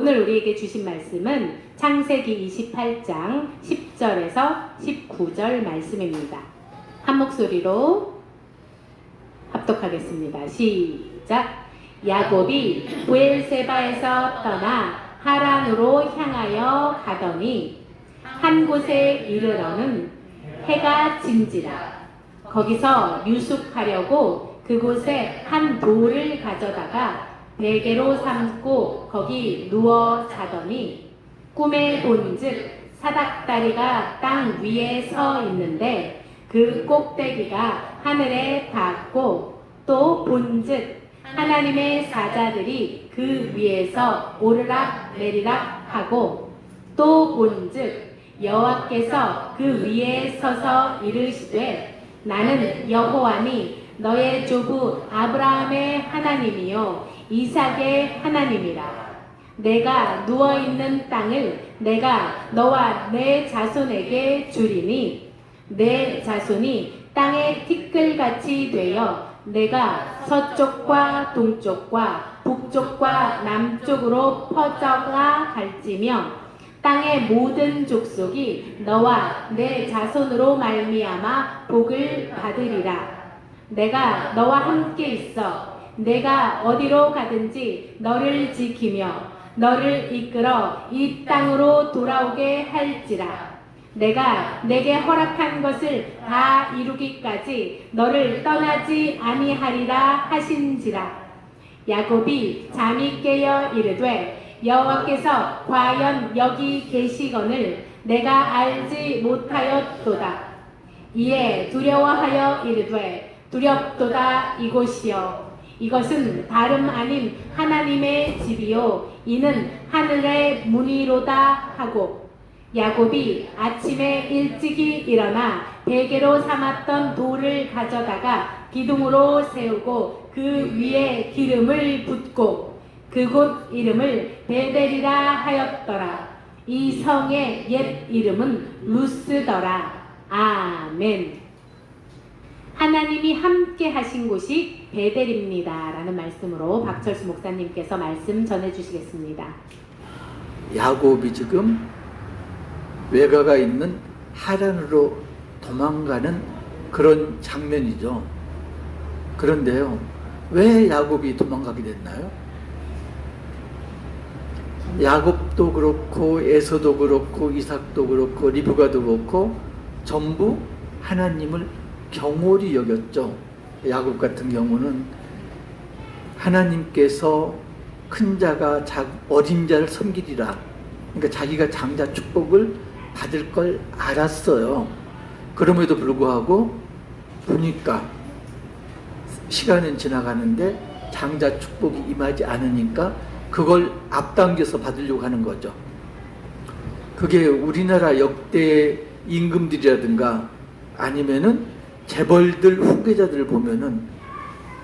오늘 우리에게 주신 말씀은 창세기 28장 10절에서 19절 말씀입니다. 한 목소리로 합독하겠습니다. 시작. 야곱이 부엘세바에서 떠나 하란으로 향하여 가더니 한 곳에 이르러는 해가 진지라. 거기서 유숙하려고 그곳에 한 돌을 가져다가 베개로 삼고 거기 누워 자더니 꿈에 본즉 사닥다리가 땅 위에 서 있는데 그 꼭대기가 하늘에 닿고 또 본즉 하나님의 사자들이 그 위에서 오르락 내리락 하고 또 본즉 여호와께서 그 위에 서서 이르시되 나는 여호와니 너의 조부 아브라함의 하나님이요 이삭의 하나님이라. 내가 누워있는 땅을 내가 너와 내 자손에게 주리니 내 자손이 땅의 티끌같이 되어 내가 서쪽과 동쪽과 북쪽과 남쪽으로 퍼져가 갈지며 땅의 모든 족속이 너와 내 자손으로 말미암아 복을 받으리라. 내가 너와 함께 있어 내가 어디로 가든지 너를 지키며 너를 이끌어 이 땅으로 돌아오게 할지라. 내가 내게 허락한 것을 다 이루기까지 너를 떠나지 아니하리라 하신지라. 야곱이 잠이 깨어 이르되 여호와께서 과연 여기 계시거늘 내가 알지 못하였도다. 이에 두려워하여 이르되 두렵도다. 이곳이여 이것은 다름 아닌 하나님의 집이요 이는 하늘의 문이로다 하고 야곱이 아침에 일찍이 일어나 베개로 삼았던 돌을 가져다가 기둥으로 세우고 그 위에 기름을 붓고 그곳 이름을 베델이라 하였더라. 이 성의 옛 이름은 루스더라. 아멘. 하나님이 함께 하신 곳이 베델입니다 라는 말씀으로 박철수 목사님께서 말씀 전해주시겠습니다. 야곱이 지금 외가가 있는 하란으로 도망가는 그런 장면이죠. 그런데요, 왜 야곱이 도망가게 됐나요? 야곱도 그렇고 에서도 그렇고 이삭도 그렇고 리브가도 그렇고 전부 하나님을 경홀히 여겼죠. 야곱 같은 경우는 하나님께서 큰 자가 어린 자를 섬기리라. 그러니까 자기가 장자 축복을 받을 걸 알았어요. 그럼에도 불구하고 보니까 시간은 지나가는데 장자 축복이 임하지 않으니까 그걸 앞당겨서 받으려고 하는 거죠. 그게 우리나라 역대 임금들이라든가 아니면은 재벌들 후계자들을 보면은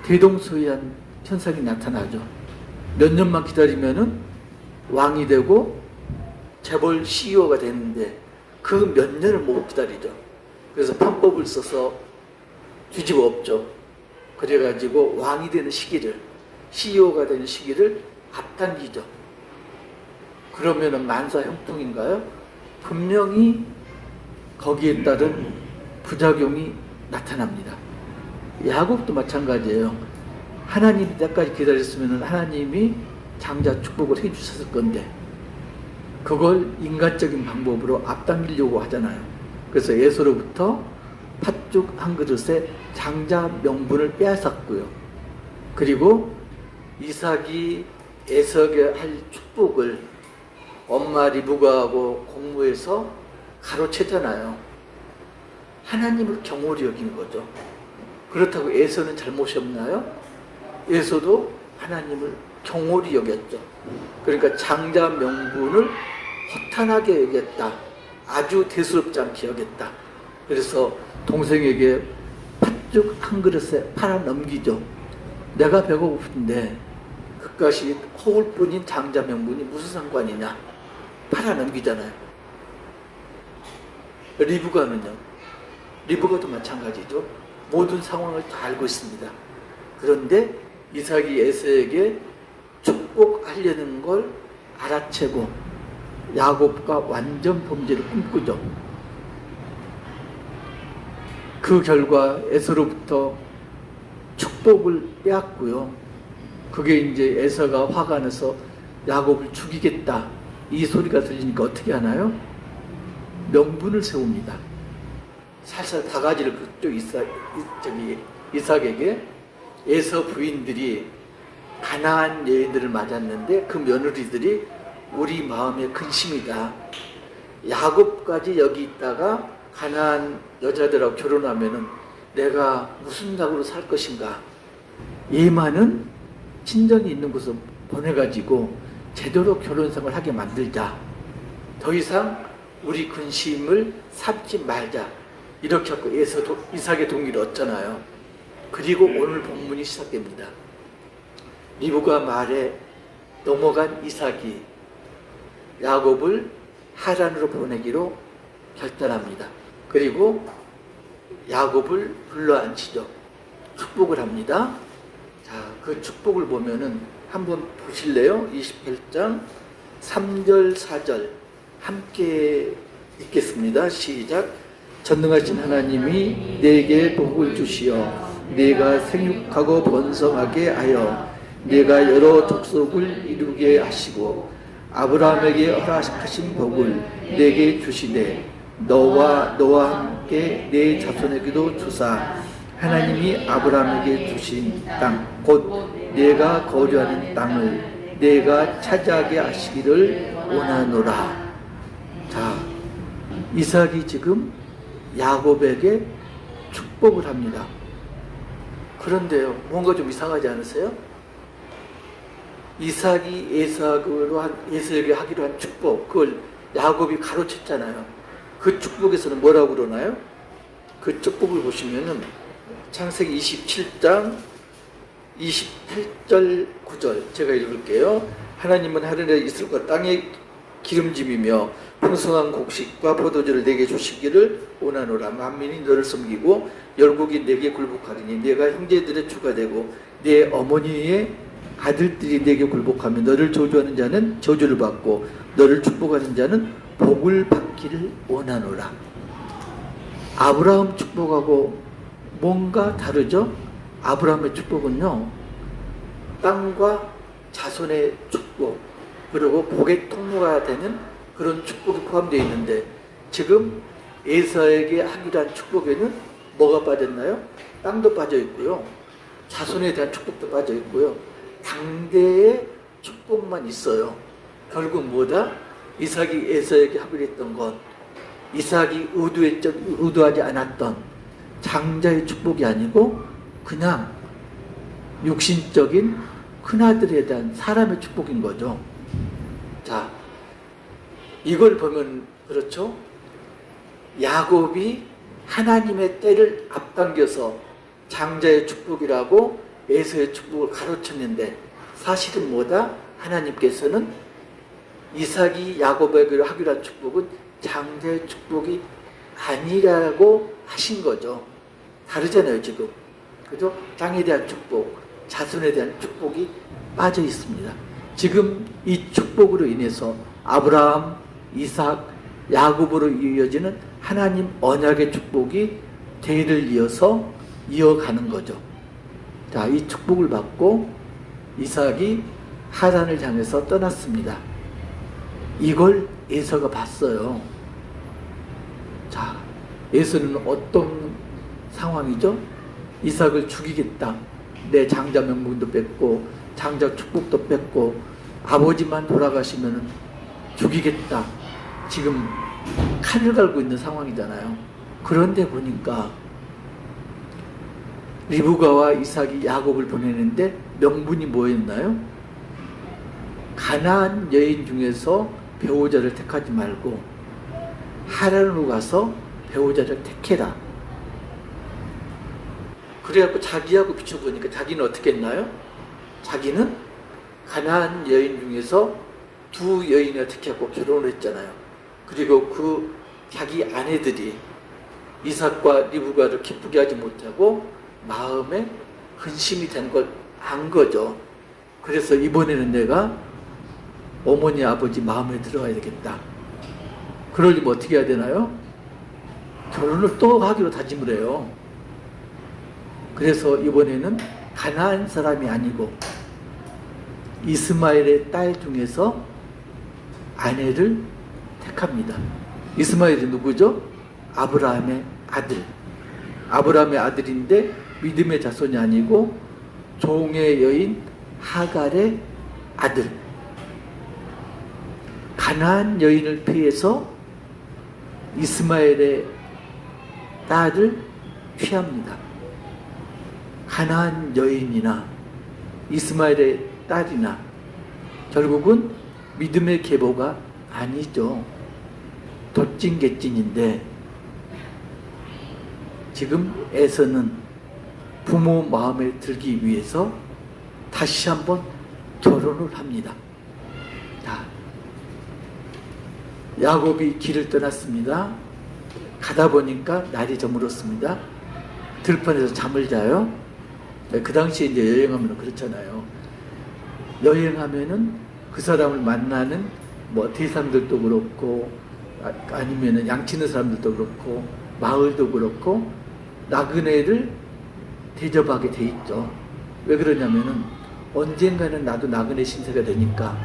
대동소이한 현상이 나타나죠. 몇 년만 기다리면은 왕이 되고 재벌 CEO가 되는데 그 몇 년을 못 기다리죠. 그래서 편법을 써서 뒤집어 엎죠. 그래가지고 왕이 되는 시기를, CEO가 되는 시기를 앞당기죠. 그러면은 만사 형통인가요? 분명히 거기에 따른 부작용이 나타납니다. 야곱도 마찬가지예요. 하나님이 때까지 기다렸으면 하나님이 장자 축복을 해주셨을 건데 그걸 인간적인 방법으로 앞당기려고 하잖아요. 그래서 에서로부터 팥죽 한 그릇에 장자 명분을 빼앗았고요. 그리고 이삭이 에서에게 할 축복을 엄마 리브가하고 공모해서 가로챘잖아요. 하나님을 경홀히 여긴 거죠. 그렇다고 에서는 잘못이 없나요? 에서도 하나님을 경홀히 여겼죠. 그러니까 장자 명분을 허탄하게 여겼다. 아주 대수롭지 않게 여겼다. 그래서 동생에게 팥죽 한 그릇에 팔아 넘기죠. 내가 배고픈데 그것이 허울뿐인 장자 명분이 무슨 상관이냐. 팔아 넘기잖아요. 리브가는요. 리브가도 마찬가지죠. 모든 상황을 다 알고 있습니다. 그런데 이삭이 에서에게 축복하려는 걸 알아채고 야곱과 완전 범죄를 꿈꾸죠. 그 결과 에서로부터 축복을 빼앗고요. 그게 이제 에서가 화가 나서 야곱을 죽이겠다 이 소리가 들리니까 어떻게 하나요? 명분을 세웁니다. 살살 바가지를 그쪽 이삭에게 에서 부인들이 가나안 여인들을 맞았는데 그 며느리들이 우리 마음의 근심이다. 야곱까지 여기 있다가 가나안 여자들하고 결혼하면은 내가 무슨 낙으로 살 것인가. 얘만은 친정이 있는 곳으로 보내가지고 제대로 결혼생활을 하게 만들자. 더 이상 우리 근심을 삼지 말자. 이렇게 하고 이삭의 동의를 얻잖아요. 그리고 오늘 본문이 시작됩니다. 리브가 말에 넘어간 이삭이 야곱을 하란으로 보내기로 결단합니다. 그리고 야곱을 불러앉히죠. 축복을 합니다. 자, 그 축복을 보면은 한번 보실래요? 28장 3절 4절 함께 읽겠습니다. 시작. 전능하신 하나님이 내게 복을 주시어 내가 생육하고 번성하게 하여 내가 여러 족속을 이루게 하시고 아브라함에게 허락하신 복을 내게 주시되 너와 함께 내 자손에게도 주사 하나님이 아브라함에게 주신 땅 곧 내가 거주하는 땅을 내가 차지하게 하시기를 원하노라. 자, 이삭이 지금 야곱에게 축복을 합니다. 그런데요, 뭔가 좀 이상하지 않으세요? 이삭이 에서에게 하기로 한 축복, 그걸 야곱이 가로챘잖아요. 그 축복에서는 뭐라고 그러나요? 그 축복을 보시면은 창세기 27장 28절 9절 제가 읽을게요. 하나님은 하늘에 이슬과 땅에 기름짐이며 풍성한 곡식과 포도주를 내게 주시기를 원하노라. 만민이 너를 섬기고 열국이 내게 굴복하리니 내가 형제들의 주가 되고 내 어머니의 아들들이 내게 굴복하며 너를 저주하는 자는 저주를 받고 너를 축복하는 자는 복을 받기를 원하노라. 아브라함 축복하고 뭔가 다르죠? 아브라함의 축복은요, 땅과 자손의 축복, 그리고 복의 통로가 되는 그런 축복이 포함되어 있는데, 지금 에서에게 하기로 한 축복에는 뭐가 빠졌나요? 땅도 빠져 있고요, 자손에 대한 축복도 빠져 있고요, 당대의 축복만 있어요. 결국 뭐다? 이삭이 에서에게 하기로 했던 것, 이삭이 의도하지 않았던 장자의 축복이 아니고 그냥 육신적인 큰아들에 대한 사람의 축복인 거죠. 자, 이걸 보면 그렇죠? 야곱이 하나님의 때를 앞당겨서 장자의 축복이라고 에서의 축복을 가로쳤는데, 사실은 뭐다? 하나님께서는 이삭이 야곱에게 하기로 한 축복은 장자의 축복이 아니라고 하신 거죠. 다르잖아요, 지금. 그죠? 땅에 대한 축복, 자손에 대한 축복이 빠져 있습니다. 지금 이 축복으로 인해서 아브라함, 이삭, 야곱으로 이어지는 하나님 언약의 축복이 대를 이어서 이어가는 거죠. 자, 이 축복을 받고 이삭이 하란을 향해서 떠났습니다. 이걸 에서가 봤어요. 자, 에서는 어떤 상황이죠? 이삭을 죽이겠다. 내 장자 명분도 뺏고 장자 축복도 뺏고 아버지만 돌아가시면 죽이겠다. 지금 칼을 갈고 있는 상황이잖아요. 그런데 보니까 리브가와 이삭이 야곱을 보내는데 명분이 뭐였나요? 가나안 여인 중에서 배우자를 택하지 말고 하란으로 가서 배우자를 택해라. 그래갖고 자기하고 비춰보니까 자기는 어떻게 했나요? 자기는 가나안 여인 중에서 두 여인을 택하고 결혼을 했잖아요. 그리고 그 자기 아내들이 이삭과 리브가를 기쁘게 하지 못하고 마음에 근심이 된 걸 안 거죠. 그래서 이번에는 내가 어머니 아버지 마음에 들어가야 되겠다. 그러려면 어떻게 해야 되나요? 결혼을 또 하기로 다짐을 해요. 그래서 이번에는 가나안 사람이 아니고 이스마엘의 딸 중에서 아내를 택합니다. 이스마엘이 누구죠? 아브라함의 아들. 아브라함의 아들인데 믿음의 자손이 아니고 종의 여인 하갈의 아들. 가나안 여인을 피해서 이스마엘의 딸을 취합니다. 가나안 여인이나 이스마엘의 딸이나 결국은 믿음의 계보가 아니죠. 덧진개찐인데 지금 에서는 부모 마음에 들기 위해서 다시 한번 결혼을 합니다. 자, 야곱이 길을 떠났습니다. 가다 보니까 날이 저물었습니다. 들판에서 잠을 자요. 그 당시에 이제 여행하면 그렇잖아요. 여행하면은 그 사람을 만나는 뭐 대상들도 그렇고 아니면은 양치는 사람들도 그렇고 마을도 그렇고 나그네를 대접하게 돼 있죠. 왜 그러냐면은 언젠가는 나도 나그네 신세가 되니까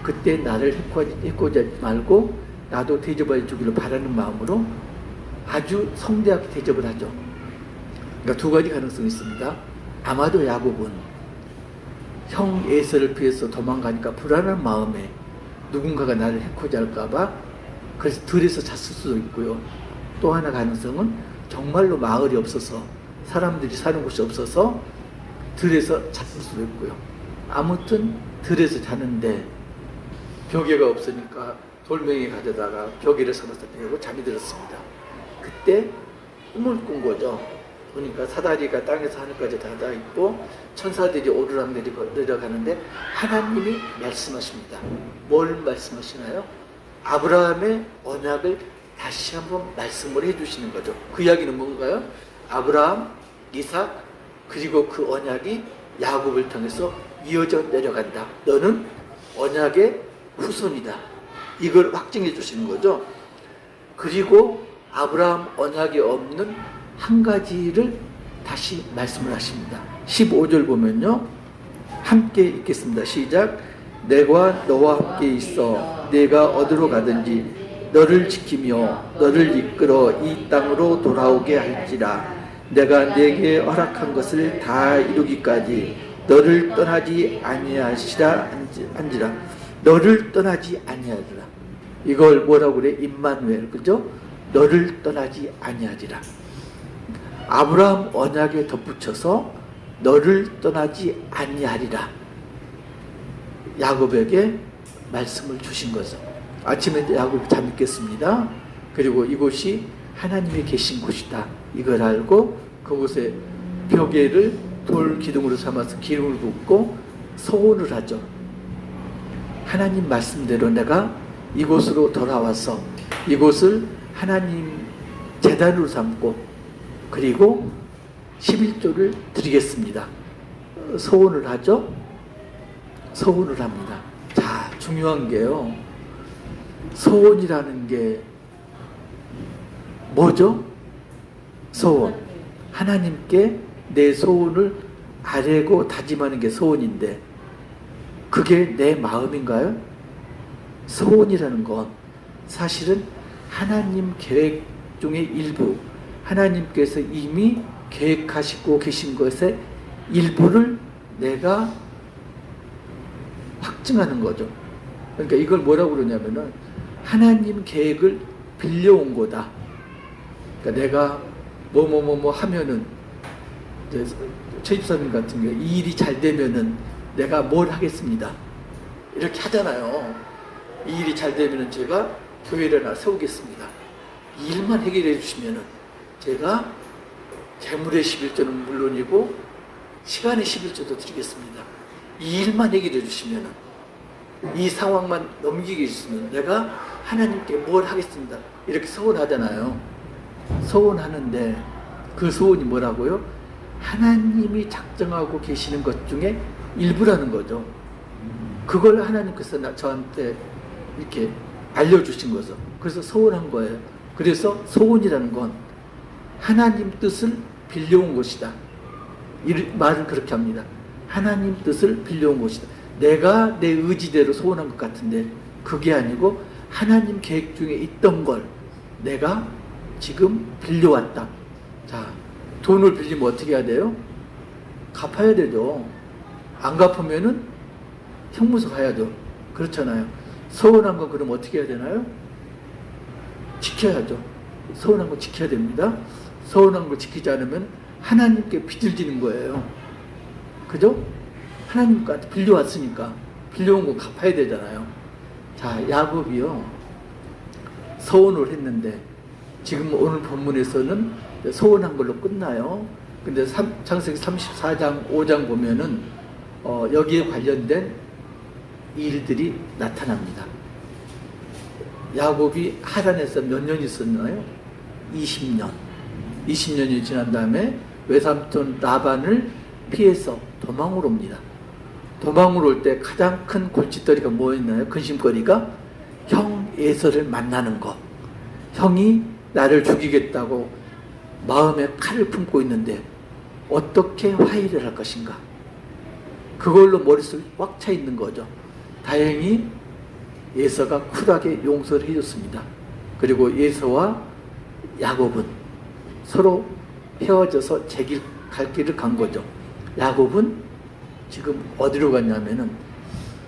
그때 나를 해코지 말고 나도 대접해 주기를 바라는 마음으로 아주 성대하게 대접을 하죠. 그러니까 두 가지 가능성이 있습니다. 아마도 야곱은 형 에서를 피해서 도망가니까 불안한 마음에 누군가가 나를 해코지 할까봐 그래서 들에서 잤을 수도 있고요. 또 하나 가능성은 정말로 마을이 없어서 사람들이 사는 곳이 없어서 들에서 잤을 수도 있고요. 아무튼 들에서 자는데 벽에가 없으니까 돌멩이 가져다가 벽에를 서서 대고 잠이 들었습니다. 그때 꿈을 꾼 거죠. 보니까 사다리가 땅에서 하늘까지 닿아 있고 천사들이 오르락 내려가는데 하나님이 말씀하십니다. 뭘 말씀하시나요? 아브라함의 언약을 다시 한번 말씀을 해주시는 거죠. 그 이야기는 뭔가요? 아브라함, 이삭, 그리고 그 언약이 야곱을 통해서 이어져 내려간다. 너는 언약의 후손이다. 이걸 확증해 주시는 거죠. 그리고 아브라함 언약이 없는 한 가지를 다시 말씀을 하십니다. 15절 보면요. 함께 읽겠습니다. 시작. 내가 너와 함께 있어 내가 어디로 가든지 너를 지키며 너를 이끌어 이 땅으로 돌아오게 할지라. 내가 네게 허락한 것을 다 이루기까지 너를 떠나지 아니하시라 한지라. 너를 떠나지 아니하리라. 이걸 뭐라고 그래? 임마누엘, 그죠? 너를 떠나지 아니하리라. 아브라함 언약에 덧붙여서 너를 떠나지 아니하리라. 야곱에게 말씀을 주신 거죠. 아침에 야곱이 잠이 깼습니다. 그리고 이곳이 하나님이 계신 곳이다. 이걸 알고 그곳에 벽에를 돌 기둥으로 삼아서 기름을 붓고 서원을 하죠. 하나님 말씀대로 내가 이곳으로 돌아와서 이곳을 하나님 제단으로 삼고 그리고 11조를 드리겠습니다. 서원을 하죠. 서원을 합니다. 자, 중요한 게요. 서원이라는 게 뭐죠? 서원. 하나님께 내 소원을 아뢰고 다짐하는 게 소원인데 그게 내 마음인가요? 소원이라는 건 사실은 하나님 계획 중의 일부, 하나님께서 이미 계획하시고 계신 것의 일부를 내가 확증하는 거죠. 그러니까 이걸 뭐라고 그러냐면은 하나님 계획을 빌려온 거다. 그러니까 내가 뭐 하면은 최집사님 같은 경우 이 일이 잘 되면은 내가 뭘 하겠습니다. 이렇게 하잖아요. 이 일이 잘 되면은 제가 교회를 하나 세우겠습니다. 이 일만 해결해 주시면은 제가 재물의 11조는 물론이고 시간의 11조도 드리겠습니다. 이 일만 해결해 주시면은 이 상황만 넘기게 해주시면 내가 하나님께 뭘 하겠습니다. 이렇게 소원하잖아요. 소원하는데 그 소원이 뭐라고요? 하나님이 작정하고 계시는 것 중에 일부라는 거죠. 그걸 하나님께서 저한테 이렇게 알려주신 거죠. 그래서 서운한 거예요. 그래서 서운이라는 건 하나님 뜻을 빌려온 것이다. 이 말은 그렇게 합니다. 하나님 뜻을 빌려온 것이다. 내가 내 의지대로 서운한 것 같은데 그게 아니고 하나님 계획 중에 있던 걸 내가 지금 빌려왔다. 자, 돈을 빌리면 어떻게 해야 돼요? 갚아야 되죠. 안 갚으면은 형무소 가야죠. 그렇잖아요. 서운한 거 그럼 어떻게 해야 되나요? 지켜야죠. 서운한 거 지켜야 됩니다. 서운한 거 지키지 않으면 하나님께 빚을 지는 거예요. 그죠? 하나님께 빌려왔으니까 빌려온 거 갚아야 되잖아요. 자, 야곱이요 서운을 했는데 지금 오늘 본문에서는 서운한 걸로 끝나요. 근데 창세기 34장 5장 보면은 여기에 관련된 일들이 나타납니다. 야곱이 하란에서 몇 년 있었나요? 20년. 20년이 지난 다음에 외삼촌 라반을 피해서 도망을 옵니다. 도망을 올 때 가장 큰 골칫거리가 뭐였나요? 근심거리가 형 에서를 만나는 거. 형이 나를 죽이겠다고 마음에 칼을 품고 있는데 어떻게 화해를 할 것인가? 그걸로 머릿속이 꽉 차 있는 거죠. 다행히 에서가 쿨하게 용서를 해줬습니다. 그리고 에서와 야곱은 서로 헤어져서 갈 길을 간 거죠. 야곱은 지금 어디로 갔냐면은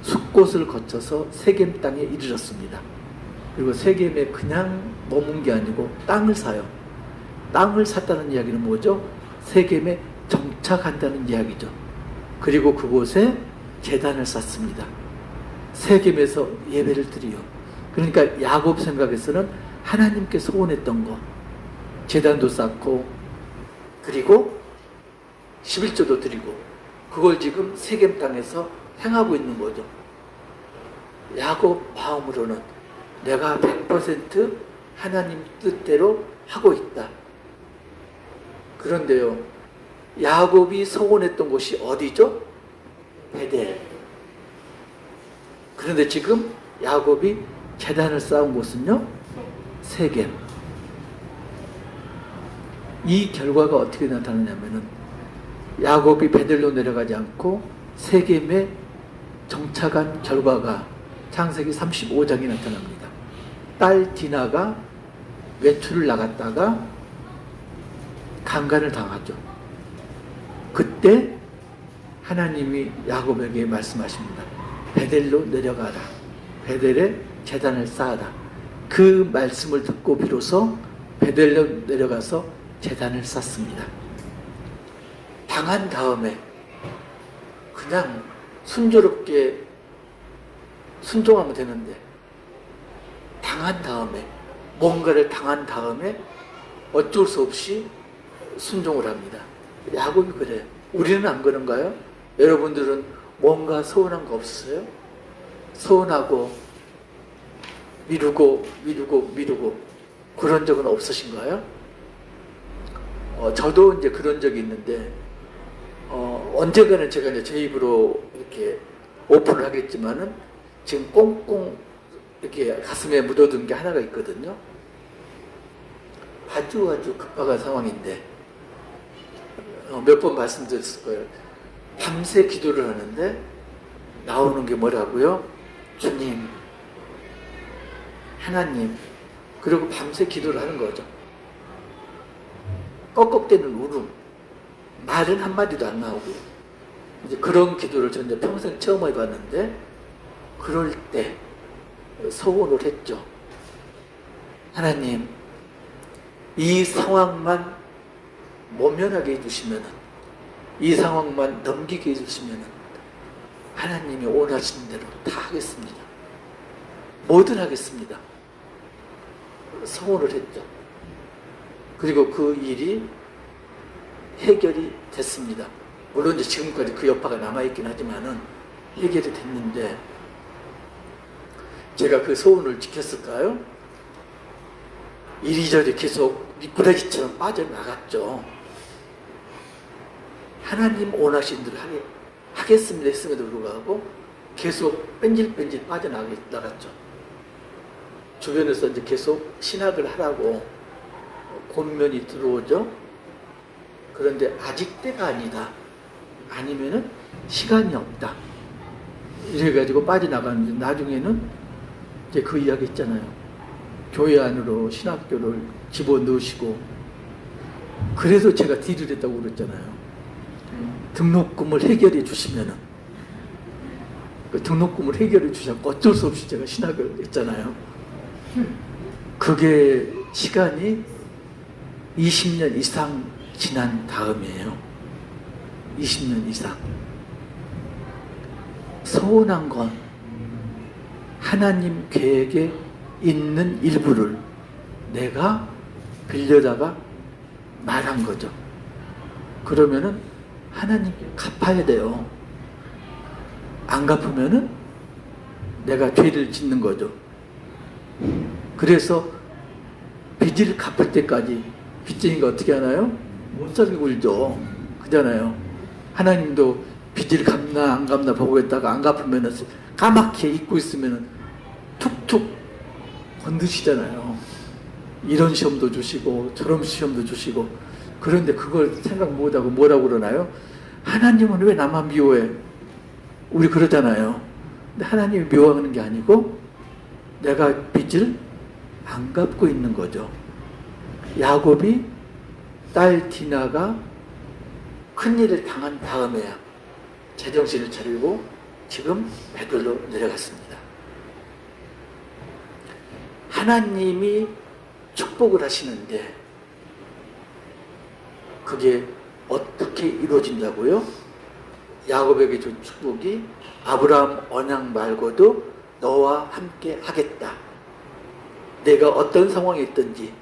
숲곳을 거쳐서 세겜 땅에 이르렀습니다. 그리고 세겜에 그냥 머문 게 아니고 땅을 사요. 땅을 샀다는 이야기는 뭐죠? 세겜에 정착한다는 이야기죠. 그리고 그곳에 제단을 쌓습니다. 세겜에서 예배를 드리요. 그러니까 야곱 생각에서는 하나님께 소원했던 거, 제단도 쌓고 그리고 11조도 드리고 그걸 지금 세겜 땅에서 행하고 있는 거죠. 야곱 마음으로는 내가 100% 하나님 뜻대로 하고 있다. 그런데요, 야곱이 서원했던 곳이 어디죠? 베델. 그런데 지금 야곱이 제단을 쌓은 곳은요, 세겜. 이 결과가 어떻게 나타나냐면은 야곱이 베델로 내려가지 않고 세겜에 정착한 결과가 창세기 35장에 나타납니다. 딸 디나가 외출을 나갔다가 강간을 당하죠. 그때 하나님이 야곱에게 말씀하십니다. 베델로 내려가라. 베델에 제단을 쌓아라. 그 말씀을 듣고 비로소 베델로 내려가서 제단을 쌓습니다. 당한 다음에 그냥 순조롭게 순종하면 되는데 당한 다음에 뭔가를 당한 다음에 어쩔 수 없이 순종을 합니다. 야곱이 그래요. 우리는 안 그런가요? 여러분들은 뭔가 서운한 거 없으세요? 서운하고 미루고 그런 적은 없으신가요? 저도 이제 그런 적이 있는데 언젠가는 제가 이제 제 입으로 이렇게 오픈을 하겠지만은 지금 꽁꽁 이렇게 가슴에 묻어둔 게 하나가 있거든요. 아주 급박한 상황인데 몇 번 말씀드렸을 거예요. 밤새 기도를 하는데 나오는 게 뭐라고요? 주님, 하나님. 그리고 밤새 기도를 하는 거죠. 꺽꺽대는 울음, 말은 한마디도 안 나오고. 이제 그런 기도를 저는 평생 처음 해봤는데 그럴 때 서원을 했죠. 하나님, 이 상황만 모면하게 해주시면, 이 상황만 넘기게 해주시면 하나님이 원하시는 대로 다 하겠습니다. 뭐든 하겠습니다. 서원을 했죠. 그리고 그 일이 해결이 됐습니다. 물론 이제 지금까지 그 여파가 남아있긴 하지만은 해결이 됐는데 제가 그 소원을 지켰을까요? 이리저리 계속 미꾸라지처럼 빠져나갔죠. 하나님 원하신 대로 하겠습니다 했음에도 불구하고 계속 뺀질뺀질 빠져나갔죠. 주변에서 이제 계속 신학을 하라고 권면이 들어오죠. 그런데 아직 때가 아니다. 아니면은 시간이 없다. 이래가지고 빠져나갔는데 나중에는 이제 그 이야기 있잖아요. 교회 안으로 신학교를 집어넣으시고 그래서 제가 딜을 했다고 그랬잖아요. 등록금을 해결해 주시면은 그 등록금을 해결해 주셨고 어쩔 수 없이 제가 신학을 했잖아요. 그게 시간이 20년 이상 지난 다음이에요. 20년 이상. 서운한 건 하나님 계획에 있는 일부를 내가 빌려다가 말한 거죠. 그러면은 하나님께 갚아야 돼요. 안 갚으면은 내가 죄를 짓는 거죠. 그래서 빚을 갚을 때까지 빚쟁이가 어떻게 하나요? 못 살고 울죠. 그잖아요. 하나님도 빚을 갚나 안 갚나 보고 있다가 안 갚으면 까맣게 잊고 있으면 툭툭 건드시잖아요. 이런 시험도 주시고 저런 시험도 주시고. 그런데 그걸 생각 못하고 뭐라고 그러나요? 하나님은 왜 나만 미워해? 우리 그러잖아요. 근데 하나님이 미워하는 게 아니고 내가 빚을 안 갚고 있는 거죠. 야곱이 딸 디나가 큰일을 당한 다음에야 제정신을 차리고 지금 베들로 내려갔습니다. 하나님이 축복을 하시는데 그게 어떻게 이루어진다고요? 야곱에게 준 축복이 아브라함 언약 말고도 너와 함께 하겠다. 내가 어떤 상황에 있든지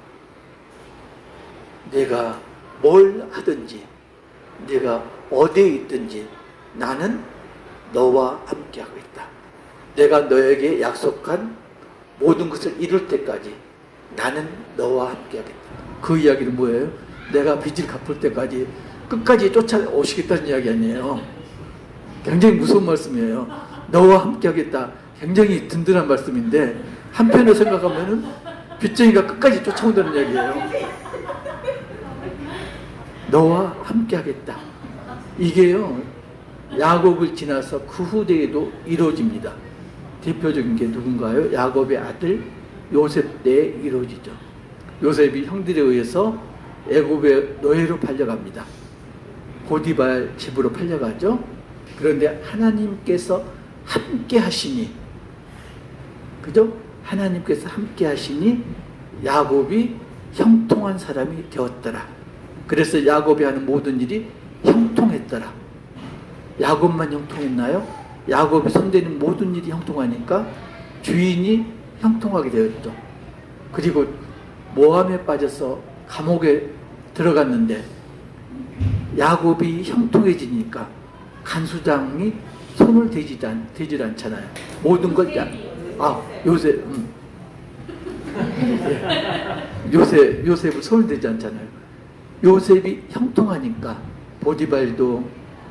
내가 뭘 하든지 내가 어디에 있든지 나는 너와 함께 하겠다. 내가 너에게 약속한 모든 것을 이룰 때까지 나는 너와 함께 하겠다. 그 이야기는 뭐예요? 내가 빚을 갚을 때까지 끝까지 쫓아오시겠다는 이야기 아니에요. 굉장히 무서운 말씀이에요. 너와 함께 하겠다. 굉장히 든든한 말씀인데 한편으로 생각하면은 빚쟁이가 끝까지 쫓아온다는 이야기예요. 너와 함께 하겠다. 이게요, 야곱을 지나서 그 후대에도 이루어집니다. 대표적인 게 누군가요? 야곱의 아들 요셉 때에 이루어지죠. 요셉이 형들에 의해서 애굽의 노예로 팔려갑니다. 보디발 집으로 팔려가죠. 그런데 하나님께서 함께 하시니, 그죠? 하나님께서 함께 하시니 야곱이 형통한 사람이 되었더라. 그래서 야곱이 하는 모든 일이 형통했더라. 야곱만 형통했나요? 야곱이 손대는 모든 일이 형통하니까 주인이 형통하게 되었죠. 그리고 모함에 빠져서 감옥에 들어갔는데 야곱이 형통해지니까 간수장이 손을 대질 않잖아요. 모든 걸 요셉 요셉을 손을 대지 않잖아요. 요셉이 형통하니까 보디발도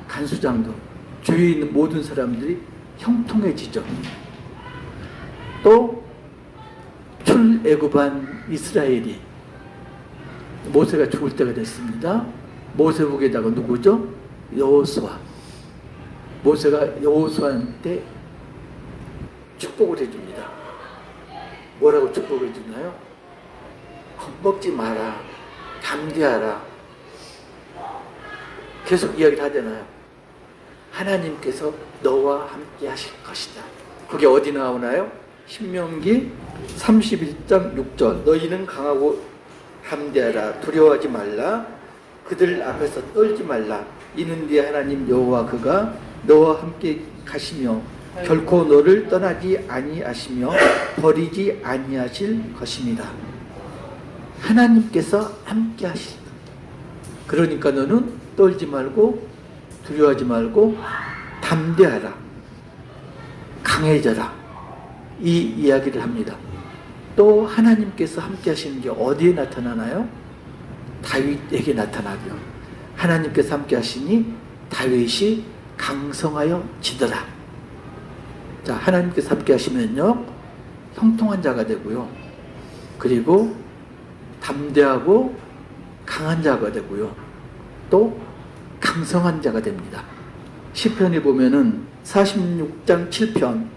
간수장도 주위에 있는 모든 사람들이 형통해지죠. 또 출애굽한 이스라엘이 모세가 죽을 때가 됐습니다. 모세복에다가 누구죠? 여호수아. 모세가 여호수아한테 축복을 해줍니다. 뭐라고 축복을 해주나요? 겁먹지 마라. 담대하라. 계속 이야기를 하잖아요. 하나님께서 너와 함께 하실 것이다. 그게 어디 나오나요? 신명기 31장 6절. 너희는 강하고 담대하라. 두려워하지 말라. 그들 앞에서 떨지 말라. 이는 네 하나님 여호와 그가 너와 함께 가시며 결코 너를 떠나지 아니하시며 버리지 아니하실 것입니다. 하나님께서 함께 하시다. 그러니까 너는 떨지 말고 두려워하지 말고 담대하라. 강해져라. 이 이야기를 합니다. 또 하나님께서 함께 하시는 게 어디에 나타나나요? 다윗에게 나타나죠. 하나님께서 함께 하시니 다윗이 강성하여 지더라. 자, 하나님께서 함께 하시면요, 형통한 자가 되고요. 그리고 담대하고 강한 자가 되고요. 또 강성한 자가 됩니다. 시편에 보면은 46장 7편,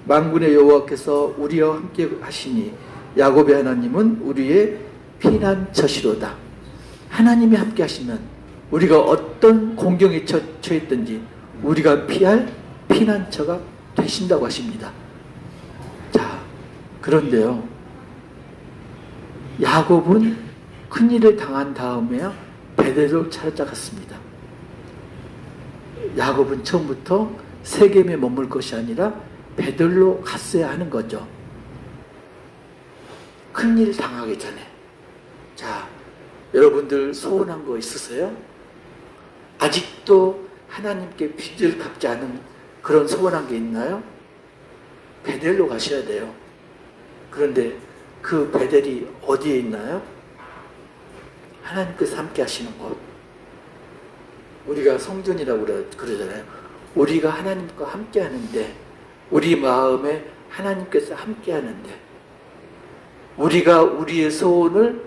만군의 여호와께서 우리와 함께 하시니 야곱의 하나님은 우리의 피난처시로다. 하나님이 함께 하시면 우리가 어떤 공경에 처했든지 우리가 피할 피난처가 되신다고 하십니다. 자, 그런데요, 야곱은 큰일을 당한 다음에야 베델로 찾아갔습니다. 야곱은 처음부터 세겜에 머물 것이 아니라 베델로 갔어야 하는 거죠. 큰일 당하기 전에. 자, 여러분들 소원한 거 있으세요? 아직도 하나님께 빚을 갚지 않은 그런 소원한 게 있나요? 베델로 가셔야 돼요. 그런데 그 베델이 어디에 있나요? 하나님께서 함께 하시는 곳. 우리가 성전이라고 그러잖아요. 우리가 하나님과 함께 하는데, 우리 마음에 하나님께서 함께 하는데, 우리가 우리의 소원을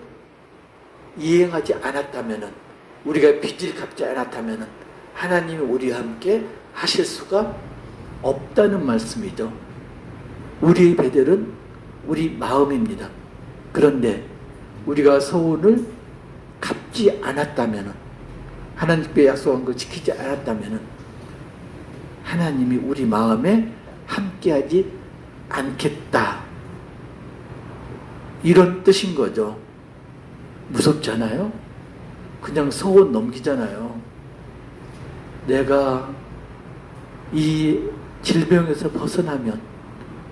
이행하지 않았다면은, 우리가 빚을 갚지 않았다면은 하나님이 우리와 함께 하실 수가 없다는 말씀이죠. 우리의 베델은 우리 마음입니다. 그런데 우리가 소원을 갚지 않았다면은, 하나님께 약속한 거 지키지 않았다면은 하나님이 우리 마음에 함께하지 않겠다, 이런 뜻인 거죠. 무섭잖아요? 그냥 소원 넘기잖아요. 내가 이 질병에서 벗어나면,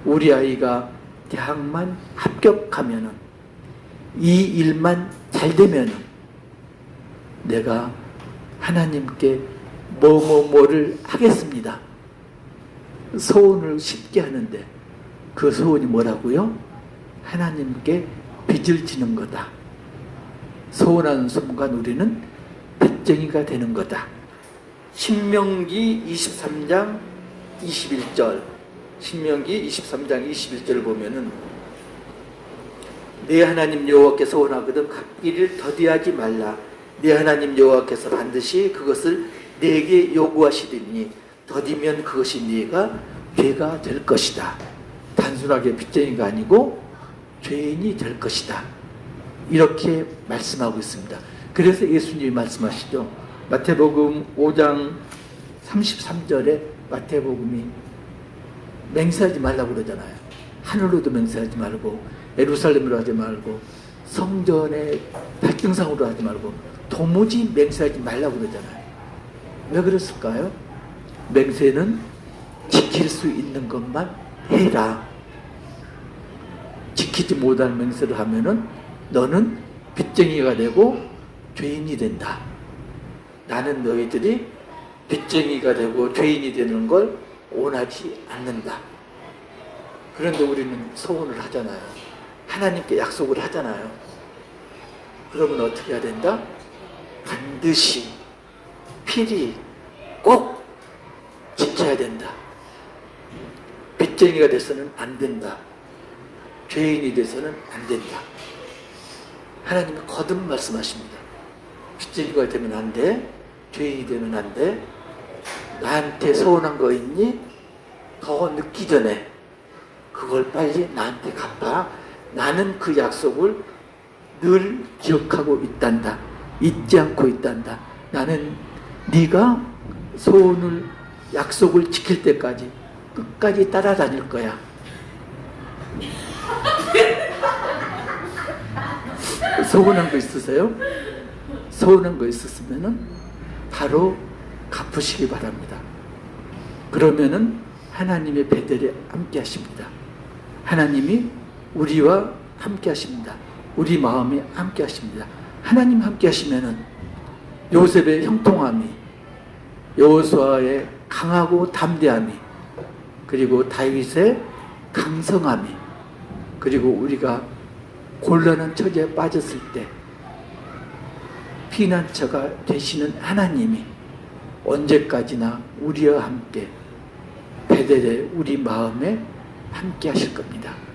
우리 아이가 대학만 합격하면은, 이 일만 잘 되면은 내가 하나님께 뭐뭐뭐를 하겠습니다. 소원을 쉽게 하는데 그 소원이 뭐라고요? 하나님께 빚을 지는 거다. 소원하는 순간 우리는 빚쟁이가 되는 거다. 신명기 23장 21절, 신명기 23장 21절을 보면은, 내 하나님 여호와께서 원하거든 갚기를 더디하지 말라. 내 하나님 여호와께서 반드시 그것을 내게 요구하시리니 더디면 그것이 네가 죄가 될 것이다. 단순하게 빚쟁이가 아니고 죄인이 될 것이다. 이렇게 말씀하고 있습니다. 그래서 예수님이 말씀하시죠. 마태복음 5장 33절에 마태복음이 맹세하지 말라고 그러잖아요. 하늘로도 맹세하지 말고, 예루살렘으로 하지 말고, 성전의 발등상으로 하지 말고, 도무지 맹세하지 말라고 그러잖아요. 왜 그랬을까요? 맹세는 지킬 수 있는 것만 해라. 지키지 못한 맹세를 하면은 너는 빚쟁이가 되고 죄인이 된다. 나는 너희들이 빚쟁이가 되고 죄인이 되는 걸 원하지 않는다. 그런데 우리는 소원을 하잖아요. 하나님께 약속을 하잖아요. 그러면 어떻게 해야 된다? 반드시 필히 꼭 지켜야 된다. 빚쟁이가 돼서는 안 된다. 죄인이 돼서는 안 된다. 하나님은 거듭 말씀하십니다. 빚쟁이가 되면 안 돼. 죄인이 되면 안 돼. 나한테 소원한 거 있니? 더 늦기 전에 그걸 빨리 나한테 갚아. 나는 그 약속을 늘 기억하고 있단다. 잊지 않고 있단다. 나는 네가 소원을, 약속을 지킬 때까지 끝까지 따라다닐 거야. 소원한 거 있으세요? 소원한 거 있었으면은 바로 갚으시기 바랍니다. 그러면은 하나님의 베델에 함께 하십니다. 하나님이 우리와 함께 하십니다. 우리 마음에 함께 하십니다. 하나님 함께 하시면은 요셉의 형통함이, 여호수아의 강하고 담대함이, 그리고 다윗의 강성함이, 그리고 우리가 곤란한 처지에 빠졌을 때 피난처가 되시는 하나님이 언제까지나 우리와 함께 베델의 우리 마음에 함께 하실 겁니다.